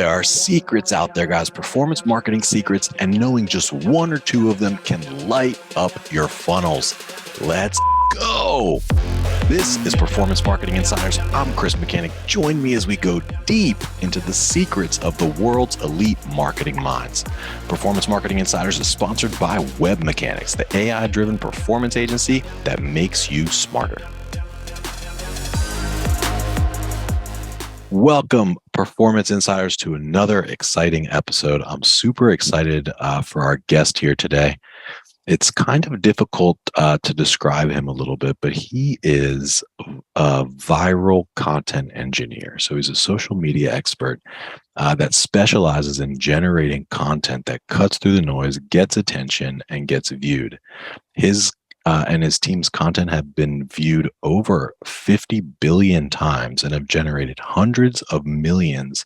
There are secrets out there, guys, performance marketing secrets, and knowing just one or two of them can light up your funnels. Let's go. This is Performance Marketing Insiders. I'm Chris Mechanic. Join me as we go deep into the secrets of the world's elite marketing minds. Performance Marketing Insiders is sponsored by Web Mechanics, the AI-driven performance agency that makes you smarter. Welcome, Performance Insiders, to another exciting episode. I'm super excited for our guest here today. It's kind of difficult to describe him a little bit, but he is a viral content engineer. So he's a social media expert that specializes in generating content that cuts through the noise, gets attention, and gets viewed. His and his team's content have been viewed over 50 billion times and have generated hundreds of millions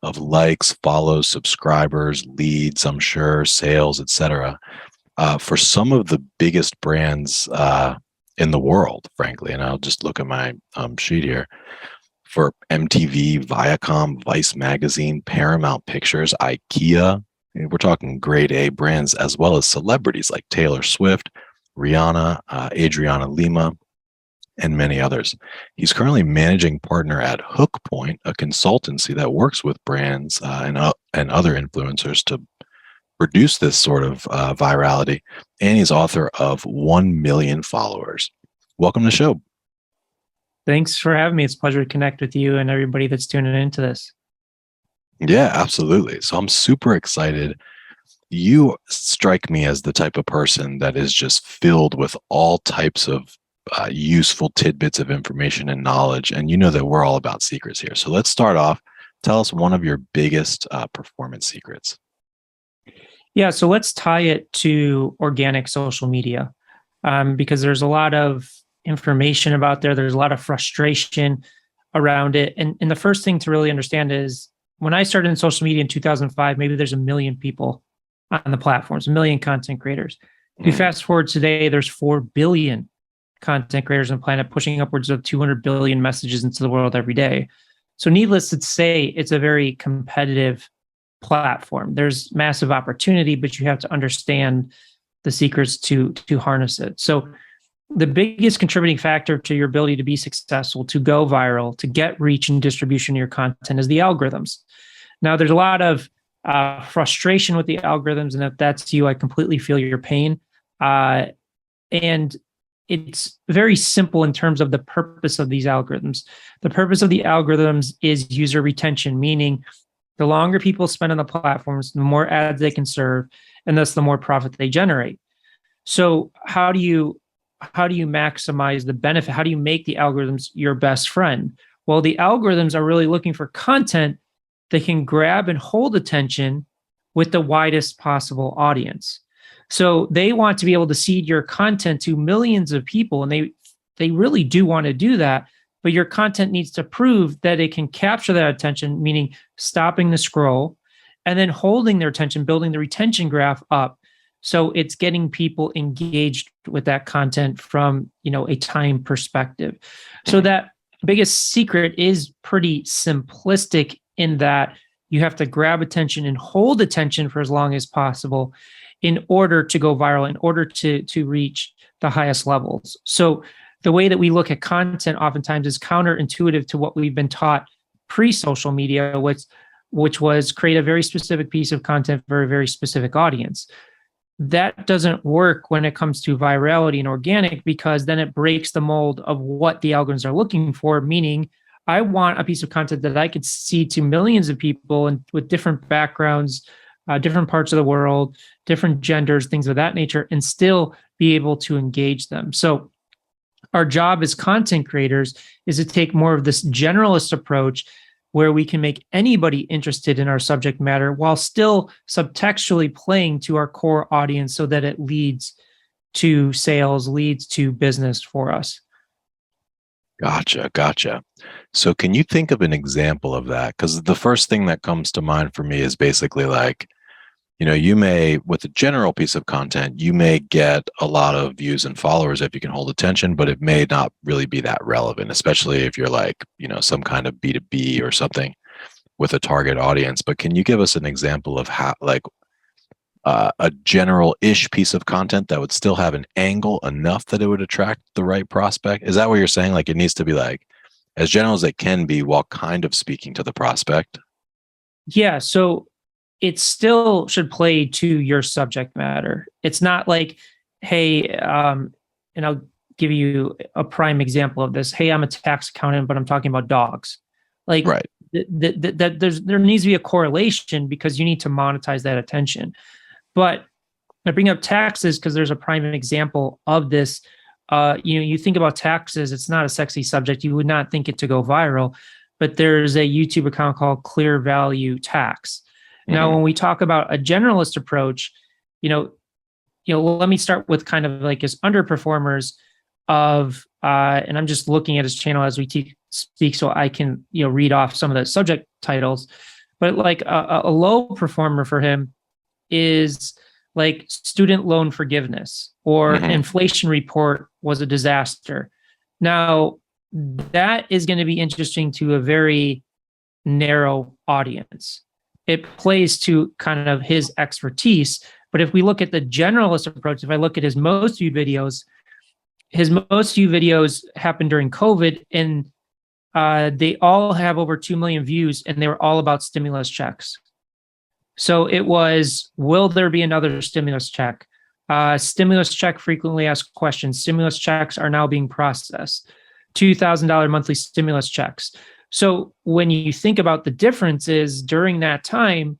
of likes, follows, subscribers, leads, I'm sure, sales, etc. For some of the biggest brands in the world, frankly. And I'll just look at my sheet here. For MTV, Viacom, Vice Magazine, Paramount Pictures, IKEA. We're talking grade A brands, as well as celebrities like Taylor Swift, Rihanna, Adriana Lima, and many others. He's currently managing partner at Hookpoint, a consultancy that works with brands and other influencers to produce this sort of virality. And he's author of 1 Million Followers. Welcome to the show. Thanks for having me. It's a pleasure to connect with you and everybody that's tuning into this. Yeah, absolutely. So I'm super excited. You strike me as the type of person that is just filled with all types of useful tidbits of information and knowledge. And you know that we're all about secrets here. So let's start off. Tell us one of your biggest performance secrets. Yeah, so let's tie it to organic social media because there's a lot of information about there. There's a lot of frustration around it. And the first thing to really understand is when I started in social media in 2005, maybe there's 1 million people on the platforms, 1 million content creators. If you fast forward today, there's 4 billion content creators on the planet, pushing upwards of 200 billion messages into the world every day. So needless to say, it's a very competitive platform. There's massive opportunity, but you have to understand the secrets to harness it. So the biggest contributing factor to your ability to be successful, to go viral, to get reach and distribution of your content is the algorithms. Now, there's a lot of frustration with the algorithms, and if that's you, I completely feel your pain. And it's very simple in terms of the purpose of these algorithms. The purpose of the algorithms is user retention, meaning the longer people spend on the platforms, the more ads they can serve, and thus the more profit they generate. So how do you maximize the benefit? How do you make the algorithms your best friend? Well, the algorithms are really looking for content that can grab and hold attention with the widest possible audience. So they want to be able to seed your content to millions of people, and they really do want to do that, but your content needs to prove that it can capture that attention, meaning stopping the scroll and then holding their attention, building the retention graph up. So it's getting people engaged with that content from, a time perspective. So that biggest secret is pretty simplistic in that you have to grab attention and hold attention for as long as possible in order to go viral, in order to reach the highest levels. So the way that we look at content oftentimes is counterintuitive to what we've been taught pre-social media, which was create a very specific piece of content for a very specific audience. That doesn't work when it comes to virality and organic, because then it breaks the mold of what the algorithms are looking for, meaning I want a piece of content that I could see to millions of people and with different backgrounds, different parts of the world, different genders, things of that nature, and still be able to engage them. So our job as content creators is to take more of this generalist approach where we can make anybody interested in our subject matter while still subtextually playing to our core audience so that it leads to sales, leads to business for us. Gotcha. So can you think of an example of that? Because the first thing that comes to mind for me is basically like, you may, with a general piece of content, you may get a lot of views and followers if you can hold attention, but it may not really be that relevant, especially if you're like, some kind of B2B or something. with a target audience. But can you give us an example of how, like, a general-ish piece of content that would still have an angle enough that it would attract the right prospect? Is that what you're saying? Like, it needs to be like as general as it can be while kind of speaking to the prospect? Yeah. So it still should play to your subject matter. It's not like, hey, and I'll give you a prime example of this. Hey, I'm a tax accountant, but I'm talking about dogs. Like, Right. there needs to be a correlation because you need to monetize that attention. But I bring up taxes because there's a prime example of this. You think about taxes, it's not a sexy subject. You would not think it to go viral, but there's a YouTube account called ClearValue Tax. Now, when we talk about a generalist approach, let me start with kind of like his underperformers of, and I'm just looking at his channel as we speak, so I can read off some of the subject titles. But like a low performer for him is like student loan forgiveness or inflation report was a disaster. Now, that is going to be interesting to a very narrow audience. It plays to kind of his expertise. But if we look at the generalist approach, if I look at his most viewed videos happened during COVID, and they all have over 2 million views, and they were all about stimulus checks. So it was, will there be another stimulus check? Stimulus check frequently asked questions. Stimulus checks are now being processed. $2,000 monthly stimulus checks. So when you think about the differences during that time,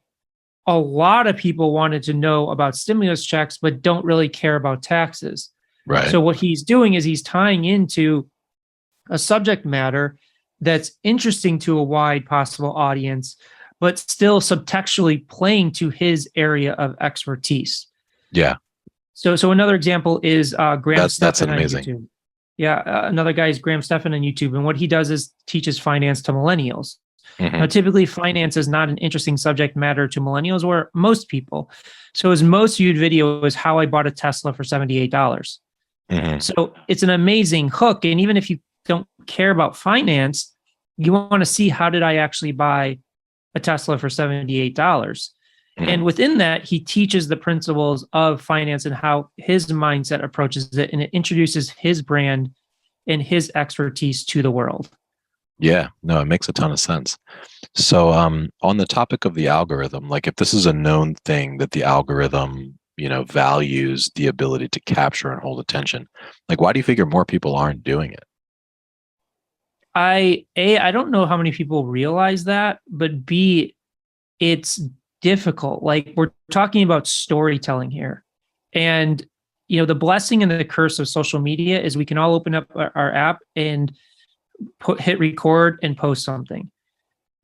a lot of people wanted to know about stimulus checks, but don't really care about taxes. Right. So what he's doing is he's tying into a subject matter that's interesting to a wide possible audience, but still subtextually playing to his area of expertise. Yeah. So another example is Graham Stephan. That's amazing. On YouTube. Yeah, another guy is Graham Stephan on YouTube, and what he does is teaches finance to millennials. Now, typically, finance is not an interesting subject matter to millennials or most people. So his most viewed video is how I bought a Tesla for $78. So it's an amazing hook, and even if you don't care about finance, you want to see how did I actually buy a Tesla for $78. And within that, he teaches the principles of finance and how his mindset approaches it, and it introduces his brand and his expertise to the world. Yeah, no, it makes a ton of sense. So on the topic of the algorithm, like if this is a known thing that the algorithm, values the ability to capture and hold attention, like why do you figure more people aren't doing it? I don't know how many people realize that, but B, it's difficult. Like we're talking about storytelling here. And, the blessing and the curse of social media is we can all open up our app and hit record and post something.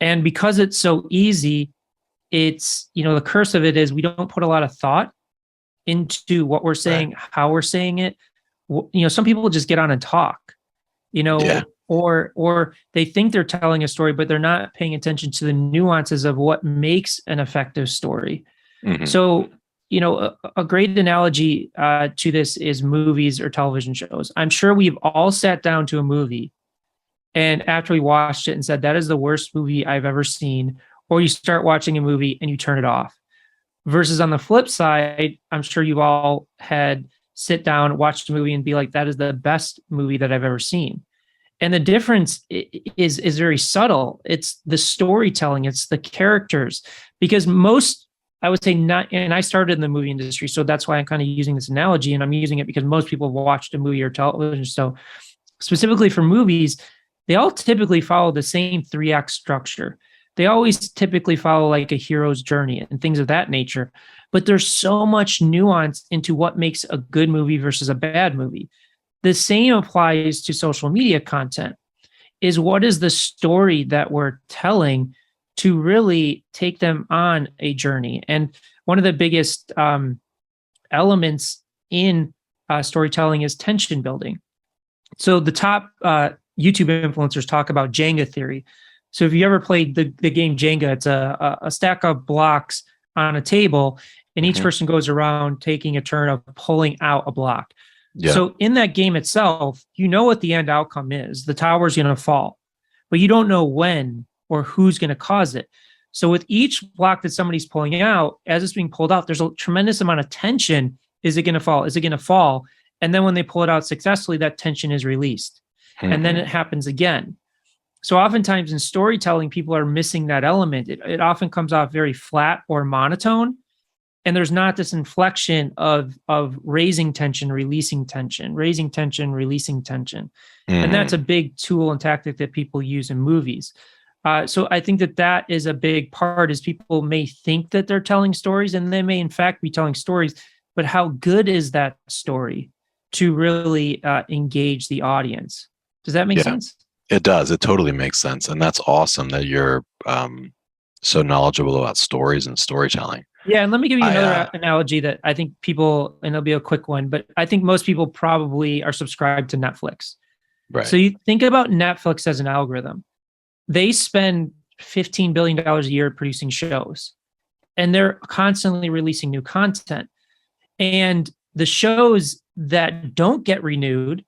And because it's so easy, it's, the curse of it is we don't put a lot of thought into what we're saying, how we're saying it. Some people just get on and talk, or they think they're telling a story, but they're not paying attention to the nuances of what makes an effective story. So, a great analogy to this is movies or television shows. I'm sure we've all sat down to a movie and after we watched it and said, that is the worst movie I've ever seen, or you start watching a movie and you turn it off. Versus on the flip side, I'm sure you've all had sit down, watch a movie and be like, that is the best movie that I've ever seen. And the difference is very subtle. It's the storytelling, it's the characters, because I would say not, and I started in the movie industry, so that's why I'm kind of using this analogy, and I'm using it because most people have watched a movie or television. So specifically for movies, they all typically follow the same 3-act structure. They always typically follow like a hero's journey and things of that nature. But there's so much nuance into what makes a good movie versus a bad movie. The same applies to social media content. Is what is the story that we're telling to really take them on a journey? And one of the biggest elements in storytelling is tension building. So the top YouTube influencers talk about Jenga Theory. So if you ever played the game Jenga, it's a stack of blocks on a table, and each person goes around taking a turn of pulling out a block. Yeah. So in that game itself, what the end outcome is. The tower's going to fall, but you don't know when or who's going to cause it. So with each block that somebody's pulling out, as it's being pulled out, there's a tremendous amount of tension. Is it going to fall? Is it going to fall? And then when they pull it out successfully, that tension is released. And then it happens again. So oftentimes in storytelling, people are missing that element. It often comes off very flat or monotone. And there's not this inflection of raising tension, releasing tension, raising tension, releasing tension. And that's a big tool and tactic that people use in movies. So I think that is a big part, is people may think that they're telling stories, and they may in fact be telling stories, but how good is that story to really engage the audience? Does that make sense? It does. It totally makes sense. And that's awesome that you're so knowledgeable about stories and storytelling. Yeah, and let me give you another analogy that I think people, and it'll be a quick one, but I think most people probably are subscribed to Netflix. Right. So you think about Netflix as an algorithm. They spend $15 billion a year producing shows, and they're constantly releasing new content. And the shows that don't get renewed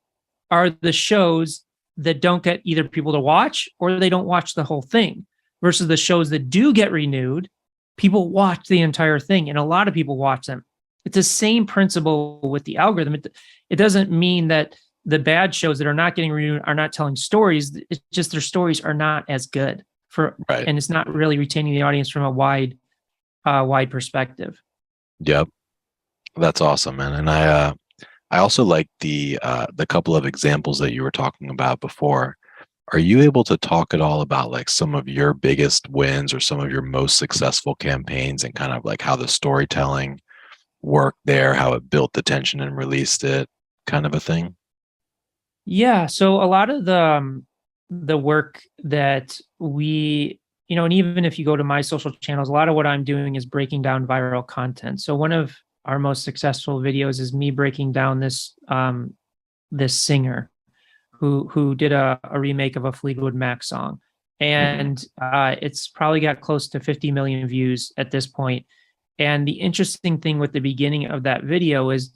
are the shows that don't get either people to watch, or they don't watch the whole thing, versus the shows that do get renewed. People watch the entire thing, and a lot of people watch them. It's the same principle with the algorithm. It doesn't mean that the bad shows that are not getting renewed are not telling stories. It's just their stories are not as good and it's not really retaining the audience from a wide perspective. Yep, that's awesome, man. And I also like the couple of examples that you were talking about before. Are you able to talk at all about like some of your biggest wins or some of your most successful campaigns, and kind of like how the storytelling worked there, how it built the tension and released it, kind of a thing? Yeah. So a lot of the work that we, and even if you go to my social channels, a lot of what I'm doing is breaking down viral content. So one of our most successful videos is me breaking down this singer who did a remake of a Fleetwood Mac song. And it's probably got close to 50 million views at this point. And the interesting thing with the beginning of that video is,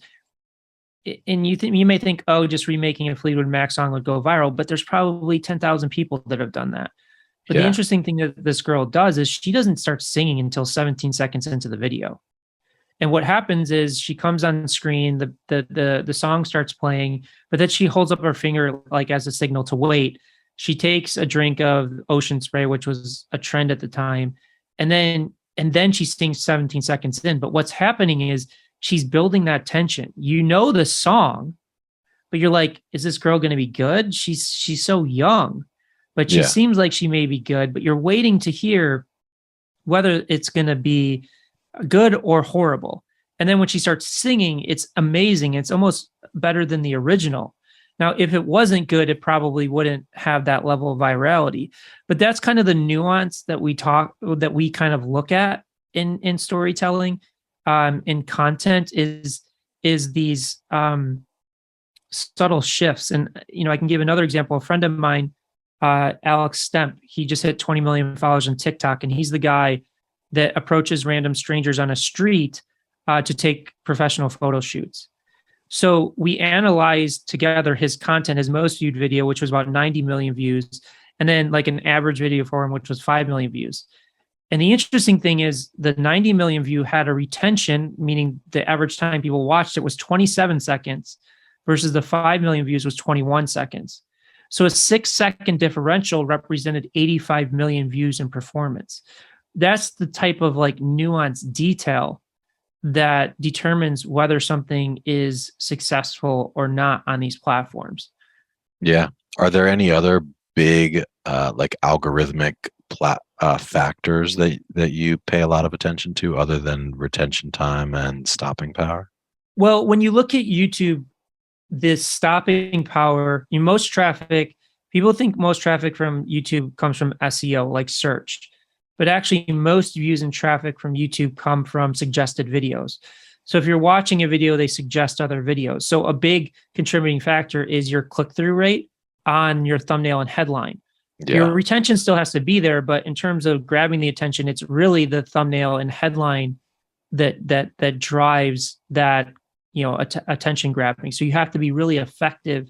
and you may think, oh, just remaking a Fleetwood Mac song would go viral, but there's probably 10,000 people that have done that. But the interesting thing that this girl does is she doesn't start singing until 17 seconds into the video. And what happens is she comes on screen, the song starts playing, but then she holds up her finger like as a signal to wait. She takes a drink of ocean spray, which was a trend at the time, and then she sings 17 seconds in. But what's happening is she's building that tension. You know the song, but you're like, is this girl going to be good? She's so young, but she seems like she may be good. But you're waiting to hear whether it's going to be good or horrible. And then when she starts singing, it's amazing. It's almost better than the original. Now, if it wasn't good, it probably wouldn't have that level of virality. But that's kind of the nuance that we kind of look at in storytelling, in content, is these subtle shifts. And I can give another example. A friend of mine, Alex Stemp, he just hit 20 million followers on TikTok, and he's the guy that approaches random strangers on a street to take professional photo shoots. So we analyzed together his content, his most viewed video, which was about 90 million views, and then like an average video for him, which was 5 million views. And the interesting thing is the 90 million view had a retention, meaning the average time people watched it was 27 seconds versus the 5 million views was 21 seconds. So a 6-second differential represented 85 million views in performance. That's the type of like nuanced detail that determines whether something is successful or not on these platforms. Yeah. Are there any other big like algorithmic factors that you pay a lot of attention to, other than retention time and stopping power? Well, when you look at YouTube, this stopping power, most traffic, people think most traffic from YouTube comes from SEO, like search. But actually, most views and traffic from YouTube come from suggested videos. So if you're watching a video, they suggest other videos. So a big contributing factor is your click-through rate on your thumbnail and headline. Yeah. Your retention still has to be there, but in terms of grabbing the attention, it's really the thumbnail and headline that drives that attention grabbing. So you have to be really effective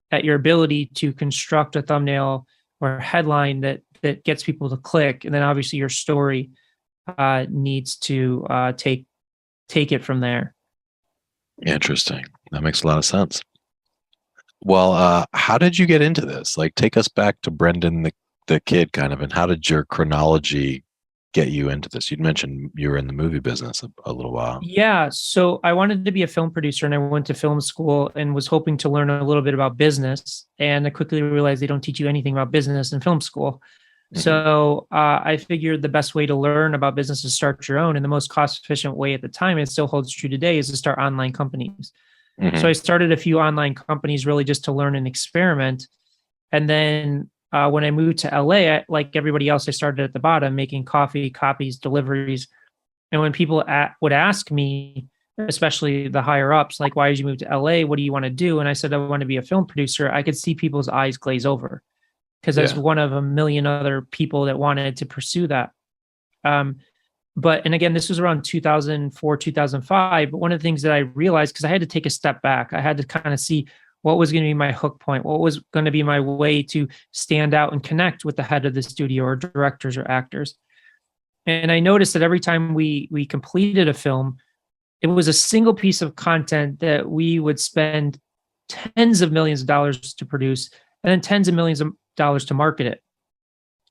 at your ability to construct a thumbnail or headline that that gets people to click, and then obviously your story needs to take it from there. Interesting. That makes a lot of sense. Well, how did you get into this? Like, take us back to Brendan, the kid, kind of, and how did your chronology get you into this? You'd mentioned you were in the movie business a little while. Yeah, so I wanted to be a film producer, and I went to film school and was hoping to learn a little bit about business. And I quickly realized they don't teach you anything about business in film school. Hmm. So I figured the best way to learn about business is start your own, and the most cost efficient way at the time, and it still holds true today, is to start online companies. So I Hmm. started a few online companies really just to learn and experiment. And then when I moved to LA, like everybody else, I started at the bottom making coffee, copies, deliveries. And when people would ask me, especially the higher ups, like, why did you move to LA? What do you want to do? And I said, I want to be a film producer. I could see people's eyes glaze over because I was Yeah. one of a million other people that wanted to pursue that. Um, and again, this was around 2004, 2005. But one of the things that I realized, because I had to take a step back, I had to kind of see what was going to be my hook point, what was going to be my way to stand out and connect with the head of the studio or directors or actors. And I noticed that every time we completed a film, it was a single piece of content that we would spend tens of millions of dollars to produce and then tens of millions of dollars to market it.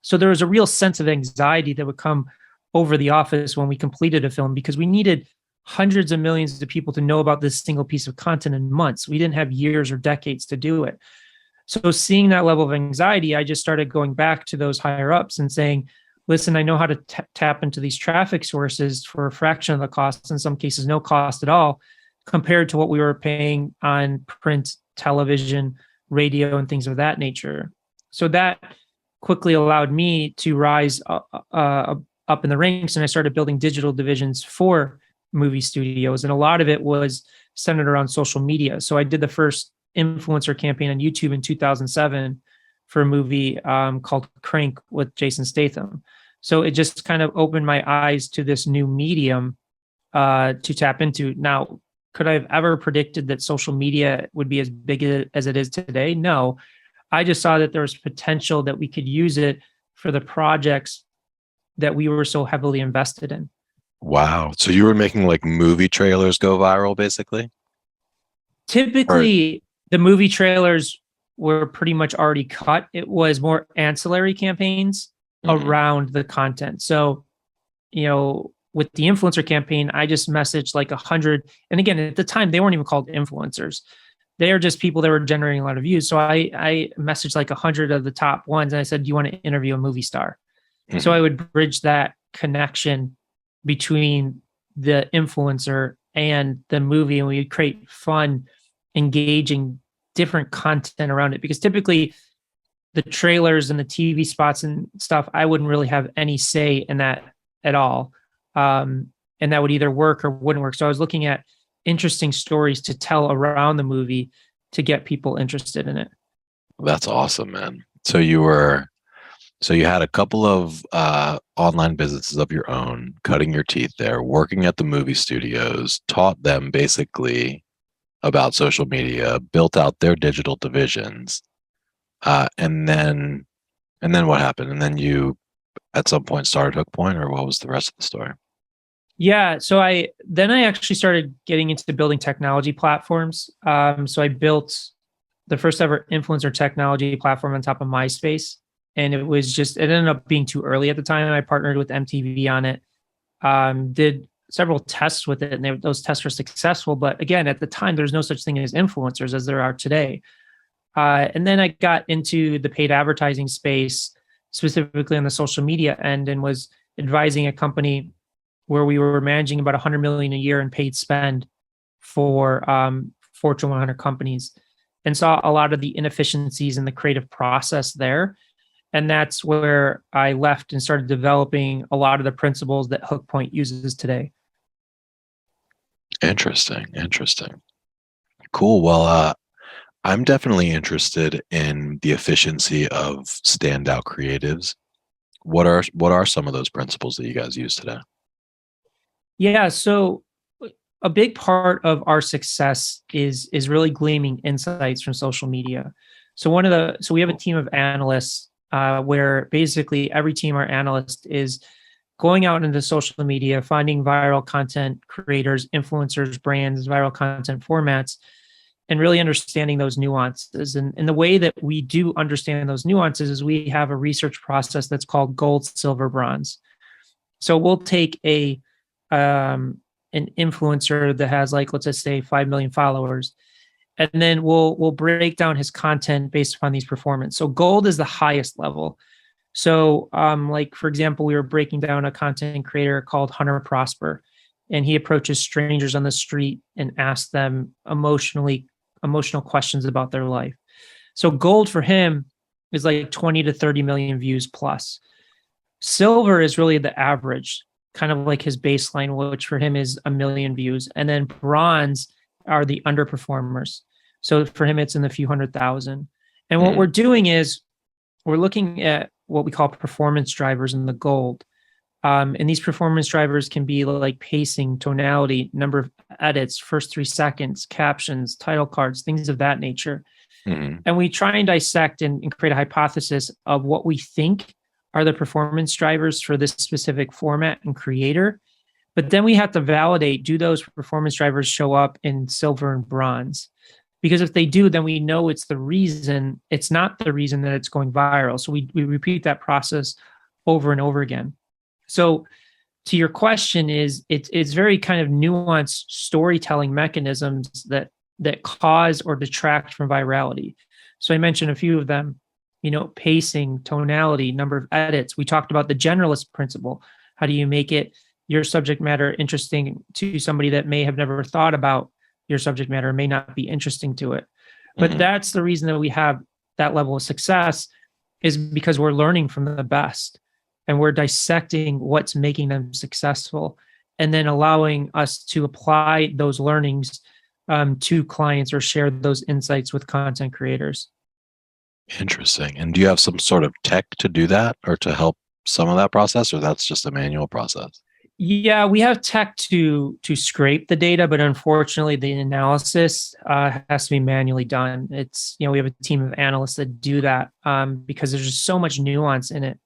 So there was a real sense of anxiety that would come over the office when we completed a film because we needed hundreds of millions of people to know about this single piece of content in months. We didn't have years or decades to do it. So seeing that level of anxiety, I just started going back to those higher ups and saying, listen, I know how to tap into these traffic sources for a fraction of the cost, in some cases, no cost at all, compared to what we were paying on print, television, radio, and things of that nature. So that quickly allowed me to rise up in the ranks, and I started building digital divisions for movie studios. And a lot of it was centered around social media. So I did the first influencer campaign on YouTube in 2007 for a movie called Crank with Jason Statham. So it just kind of opened my eyes to this new medium to tap into. Now, could I have ever predicted that social media would be as big as it is today? No. I just saw that there was potential that we could use it for the projects that we were so heavily invested in. Wow. So you were making like movie trailers go viral, basically? Or Typically, the movie trailers were pretty much already cut. It was more ancillary campaigns Mhm. around the content. So, with the influencer campaign, I just messaged like 100. And again, at the time, they weren't even called influencers. They are just people that were generating a lot of views. So I messaged like 100 of the top ones. And I said, do you want to interview a movie star? So I Mhm. would bridge that connection between the influencer and the movie, and we would create fun, engaging, different content around it. Because typically, the trailers and the TV spots and stuff, I wouldn't really have any say in that at all, and that would either work or wouldn't work. So I was looking at interesting stories to tell around the movie to get people interested in it. That's awesome, man. So you had a couple of online businesses of your own, cutting your teeth there, working at the movie studios, taught them basically about social media, built out their digital divisions, uh, and then and then what happened? And then you at some point started Hook Point, or what was the rest of the story? Yeah, so I actually started getting into building technology platforms. So I built the first ever influencer technology platform on top of MySpace, and it ended up being too early at the time. I partnered with MTV on it, did several tests with it, and those tests were successful. But again, at the time, there's no such thing as influencers as there are today. And then I got into the paid advertising space, specifically on the social media end, and was advising a company where we were managing about 100 million a year in paid spend for Fortune 100 companies, and saw a lot of the inefficiencies in the creative process there. And that's where I left and started developing a lot of the principles that Hookpoint uses today. Interesting, interesting. Cool. Well, I'm definitely interested in the efficiency of standout creatives. What are some of those principles that you guys use today? Yeah, so a big part of our success is really gleaming insights from social media. So we have a team of analysts where basically every team or analyst is going out into social media, finding viral content creators, influencers, brands, viral content formats, and really understanding those nuances. And the way that we do understand those nuances is we have a research process that's called gold, silver, bronze. So we'll take an influencer that has, like, let's just say 5 million followers, and then we'll break down his content based upon these performance. So gold is the highest level. So like, for example, we were breaking down a content creator called Hunter Prosper, and he approaches strangers on the street and asks them emotional questions about their life. So gold for him is like 20 to 30 million views plus. Silver is really the average, kind of like his baseline, which for him is 1 million views. And then bronze are the underperformers. So for him, it's in the few 100,000. And what we're doing is we're looking at what we call performance drivers in the gold. And these performance drivers can be like pacing, tonality, number of edits, first 3 seconds, captions, title cards, things of that nature. And we try and dissect and create a hypothesis of what we think are the performance drivers for this specific format and creator. But then we have to validate, do those performance drivers show up in silver and bronze? Because if they do, then we know it's the reason, it's not the reason that it's going viral. So we repeat that process over and over again. So to your question is, it's very kind of nuanced storytelling mechanisms that cause or detract from virality. So I mentioned a few of them, pacing, tonality, number of edits. We talked about the generalist principle. How do you make it, your subject matter, interesting to somebody that may have never thought about your subject matter, may not be interesting to it. But that's the reason that we have that level of success, is because we're learning from the best and we're dissecting what's making them successful, and then allowing us to apply those learnings to clients or share those insights with content creators. Interesting. And do you have some sort of tech to do that, or to help some of that process, or that's just a manual process? Yeah, we have tech to scrape the data, but unfortunately, the analysis has to be manually done. It's, we have a team of analysts that do that because there's just so much nuance in it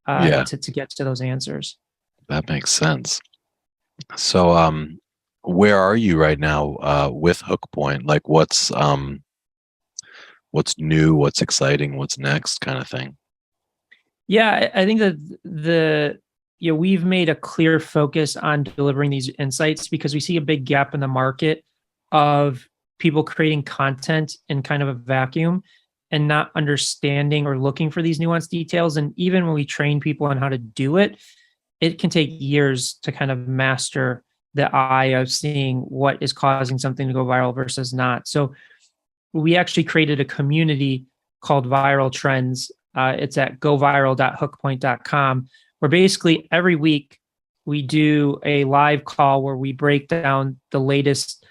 to get to those answers. That makes sense. So, where are you right now with HookPoint? Like, what's new, what's exciting, what's next, kind of thing? Yeah, I think that we've made a clear focus on delivering these insights because we see a big gap in the market of people creating content in kind of a vacuum and not understanding or looking for these nuanced details. And even when we train people on how to do it, it can take years to kind of master the eye of seeing what is causing something to go viral versus not. So we actually created a community called Viral Trends. It's at goviral.hookpoint.com, where basically every week we do a live call where we break down the latest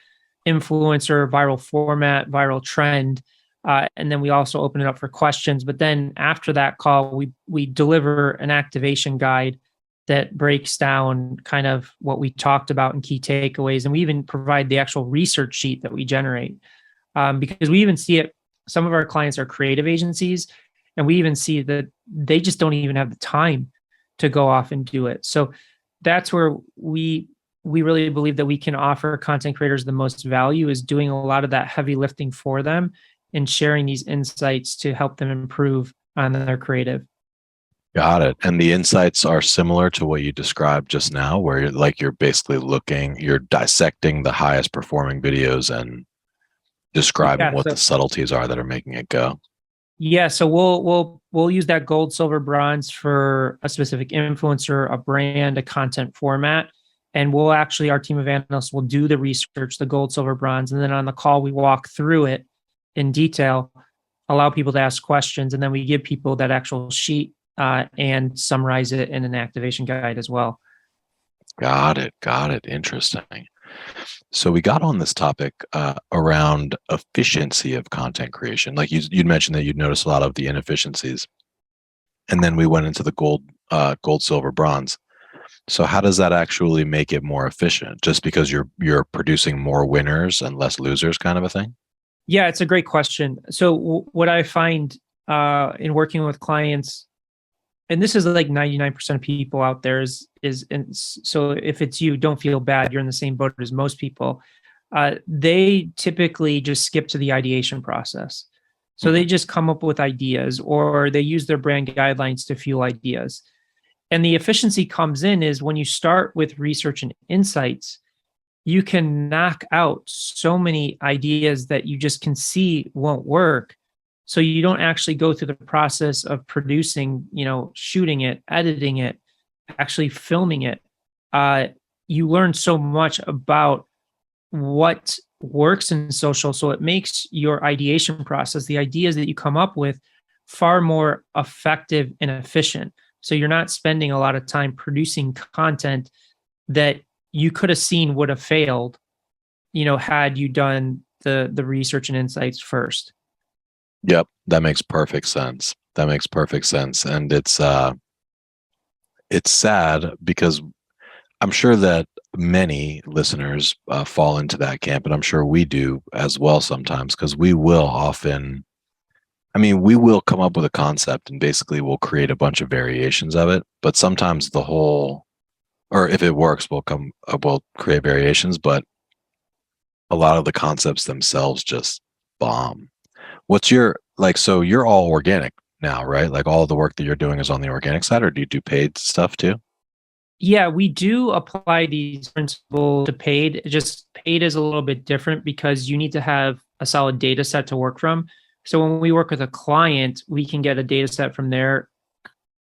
influencer, viral format, viral trend. And then we also open it up for questions. But then after that call, we deliver an activation guide that breaks down kind of what we talked about and key takeaways. And we even provide the actual research sheet that we generate. Because we even see it, some of our clients are creative agencies, and we even see that they just don't even have the time to go off and do it. So that's where we really believe that we can offer content creators the most value, is doing a lot of that heavy lifting for them and sharing these insights to help them improve on their creative. Got it. And the insights are similar to what you described just now, where you're basically you're dissecting the highest performing videos and describing what the subtleties are that are making it go. Yeah, so we'll use that gold, silver, bronze for a specific influencer, a brand, a content format, and our team of analysts will do the research, the gold, silver, bronze, and then on the call we walk through it in detail, allow people to ask questions, and then we give people that actual sheet and summarize it in an activation guide as well. Got it. Interesting. So we got on this topic around efficiency of content creation. Like you'd mentioned that you'd noticed a lot of the inefficiencies, and then we went into the gold, silver, bronze. So how does that actually make it more efficient? Just because you're producing more winners and less losers, kind of a thing? Yeah, it's a great question. So what I find in working with clients, and this is like 99% of people out there and so if it's you, don't feel bad. You're in the same boat as most people. They typically just skip to the ideation process. So they Mhm. just come up with ideas or they use their brand guidelines to fuel ideas. And the efficiency comes in is when you start with research and insights, you can knock out so many ideas that you just can see won't work. So you don't actually go through the process of producing, shooting it, editing it, actually filming it. Uh, you learn so much about what works in social. So it makes your ideation process, the ideas that you come up with, far more effective and efficient. So you're not spending a lot of time producing content that you could have seen would have failed, had you done the research and insights first. Yep, that makes perfect sense. That makes perfect sense. And it's sad because I'm sure that many listeners fall into that camp, and I'm sure we do as well sometimes because we will often, I mean, we will come up with a concept and basically we'll create a bunch of variations of it. But sometimes the whole, or if it works, we'll create variations, but a lot of the concepts themselves just bomb. What's your like? So you're all organic now, right? Like all the work that you're doing is on the organic side, or do you do paid stuff too? Yeah, we do apply these principles to paid. Just paid is a little bit different because you need to have a solid data set to work from. So when we work with a client, we can get a data set from their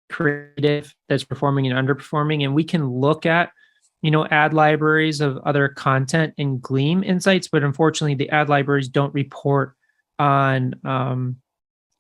creative that's performing and underperforming, and we can look at ad libraries of other content and glean insights. But unfortunately, the ad libraries don't report on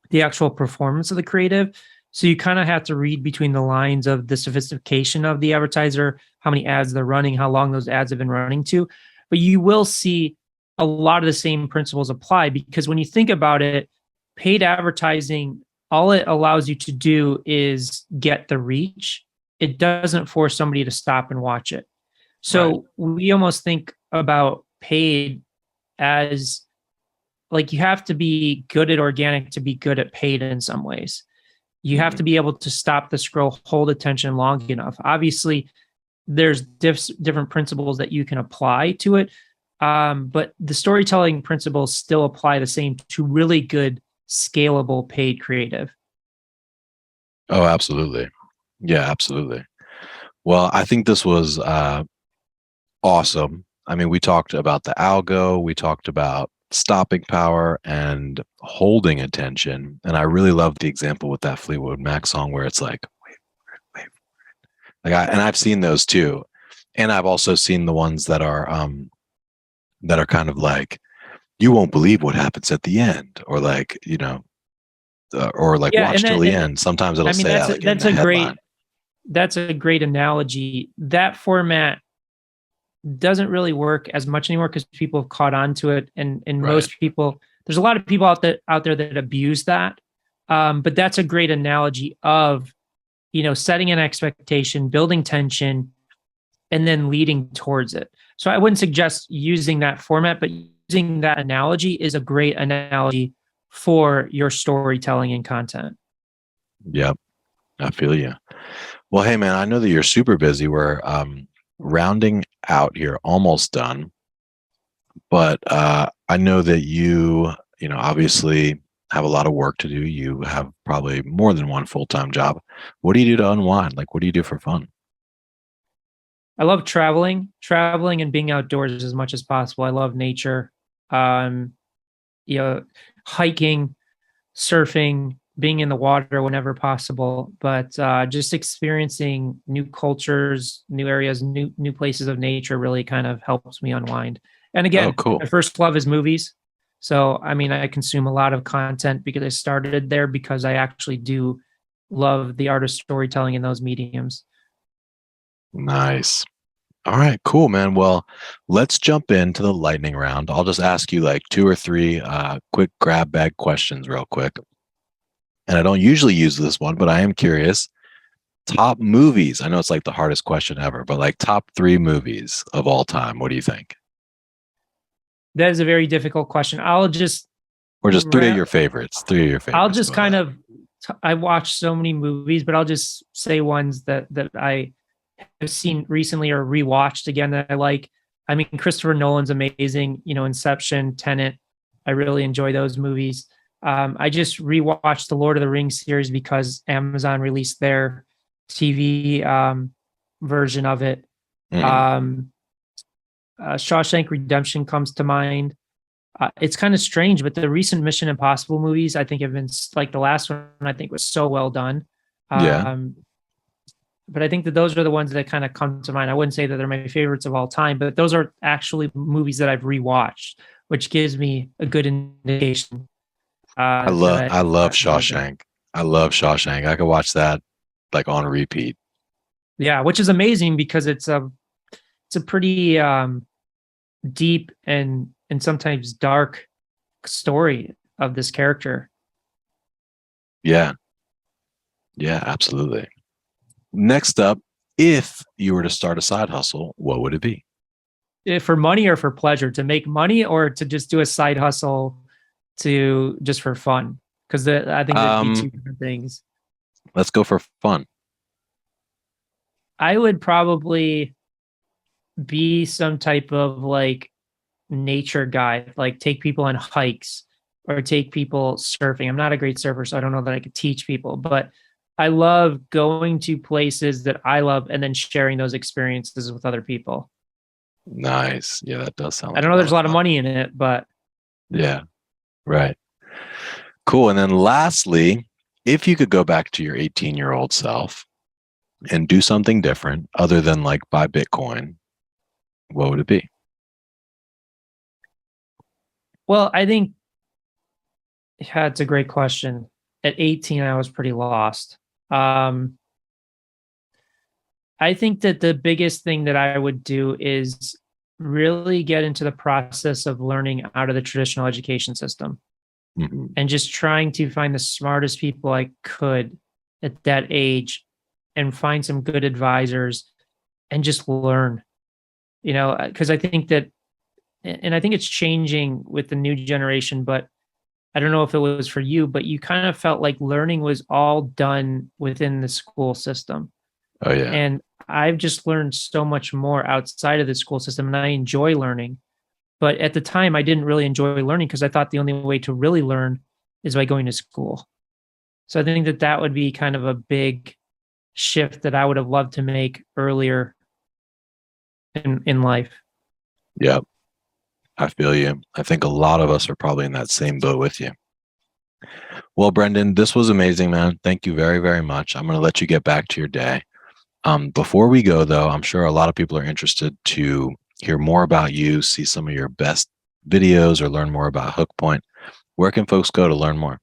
the actual performance of the creative. So you kind of have to read between the lines of the sophistication of the advertiser, how many ads they're running, how long those ads have been running to. But you will see a lot of the same principles apply because when you think about it, paid advertising, all it allows you to do is get the reach. It doesn't force somebody to stop and watch it. Right. So we almost think about paid as like you have to be good at organic to be good at paid in some ways. You have Mhm. to be able to stop the scroll, hold attention long enough. Obviously, there's different principles that you can apply to it, but the storytelling principles still apply the same to really good, scalable paid creative. Oh, absolutely. Yeah, absolutely. Well, I think this was awesome. I mean, we talked about the algo, we talked about stopping power and holding attention. And I really love the example with that Fleetwood Mac song where it's like, wait, wait. And I've seen those too. And I've also seen the ones that are kind of like, you won't believe what happens at the end, or like, or like Yeah, watch and till that, the and end. Sometimes it'll I mean say that like in that's the a headline. great analogy. That format doesn't really work as much anymore because people have caught on to it, and Right. most people, there's a lot of people out there that abuse that. But that's a great analogy of setting an expectation, building tension, and then leading towards it. So I wouldn't suggest using that format, but using that analogy is a great analogy for your storytelling and content. Yep. I feel you. Well, hey man, I know that you're super busy. We're rounding out here, almost done. But I know that obviously have a lot of work to do. You have probably more than one full-time job. What do you do to unwind? Like, what do you do for fun? I love traveling and being outdoors as much as possible. I love nature. Um, you know, hiking, surfing, being in the water whenever possible, but just experiencing new cultures, new areas, new places of nature really kind of helps me unwind. And Oh, again, cool. my first love is movies. So I mean, I consume a lot of content because I started there because I actually do love the art of storytelling in those mediums. Nice. All right, cool, man. Well, let's jump into the lightning round. I'll just ask you like two or three quick grab bag questions real quick. And I don't usually use this one, but I am curious. Top movies. I know it's like the hardest question ever, but like top three movies of all time. What do you think? That is a very difficult question. I'll just Or just three of your favorites. I'll just kind of, I watch so many movies, but I'll just say ones that I have seen recently or rewatched again that I like. I mean, Christopher Nolan's amazing. You know, Inception, Tenet. I really enjoy those movies. I just rewatched the Lord of the Rings series because Amazon released their TV version of it. Shawshank Redemption comes to mind. It's kind of strange, but the recent Mission Impossible movies, I think, have been like the last one, I think, was so well done. But I think that those are the ones that kind of come to mind. I wouldn't say that they're my favorites of all time, but those are actually movies that I've rewatched, which gives me a good indication. I love Shawshank. I love Shawshank. I could watch that like on repeat. Yeah, which is amazing because it's a pretty deep and sometimes dark story of this character. Yeah, absolutely. Next up, if you were to start a side hustle, what would it be? For money or for pleasure? To make money or to just do a side hustle to just for fun? Because I think that'd be two different things. Let's go for fun. I would probably be some type of like nature guide, like take people on hikes or take people surfing. I'm not a great surfer, so I don't know that I could teach people, but I love going to places that I love and then sharing those experiences with other people. Nice. Yeah, that does sound. I don't know there's a lot of money in it, but yeah, right. Cool. And then lastly, if you could go back to your 18-year-old self and do something different other than like buy Bitcoin, what would it be? Well, I think it's a great question. At 18, I was pretty lost. I think that the biggest thing that I would do is really get into the process of learning out of the traditional education system and just trying to find the smartest people I could at that age and find some good advisors and just learn, you know, because I think that, and I think it's changing with the new generation, but I don't know if it was for you, but you kind of felt like learning was all done within the school system. Oh, yeah. And I've just learned so much more outside of the school system, and I enjoy learning. But at the time, I didn't really enjoy learning because I thought the only way to really learn is by going to school. So I think that that would be kind of a big shift that I would have loved to make earlier in life. Yep. I feel you. I think a lot of us are probably in that same boat with you. Well, Brendan, this was amazing, man. Thank you very, very much. I'm going to let you get back to your day. Before we go, though, I'm sure a lot of people are interested to hear more about you, see some of your best videos, or learn more about Hook Point. Where can folks go to learn more?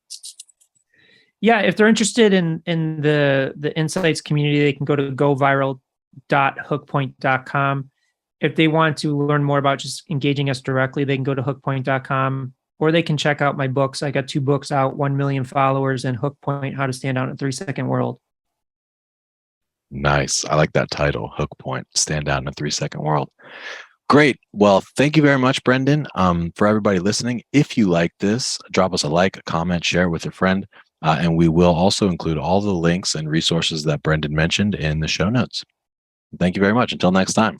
Yeah, if they're interested in the insights community, they can go to goviral.hookpoint.com. If they want to learn more about just engaging us directly, they can go to hookpoint.com, or they can check out my books. I got 2 books out, 1 Million Followers and Hook Point, How to Stand Out in a 3-Second World. Nice. I like that title, Hook Point, Stand Out in a 3-Second World. Great. Well, thank you very much, Brendan. For everybody listening, if you like this, drop us a like, a comment, share it with a friend. And we will also include all the links and resources that Brendan mentioned in the show notes. Thank you very much. Until next time.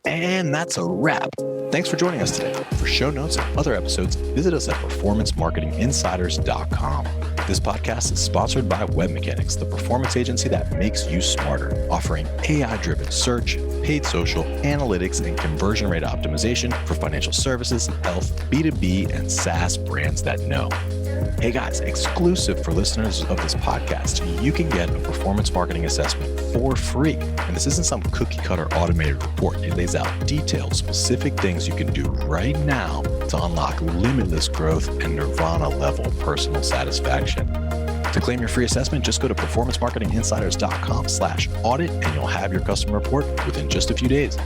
And that's a wrap. Thanks for joining us today. For show notes and other episodes, visit us at performancemarketinginsiders.com. This podcast is sponsored by Web Mechanics, the performance agency that makes you smarter, offering AI-driven search, paid social, analytics, and conversion rate optimization for financial services, health, B2B, and SaaS brands that know. Hey guys, exclusive for listeners of this podcast, you can get a performance marketing assessment for free. And this isn't some cookie cutter automated report. It lays out detailed, specific things you can do right now to unlock limitless growth and nirvana level personal satisfaction. To claim your free assessment, just go to performancemarketinginsiders.com/audit and you'll have your customer report within just a few days.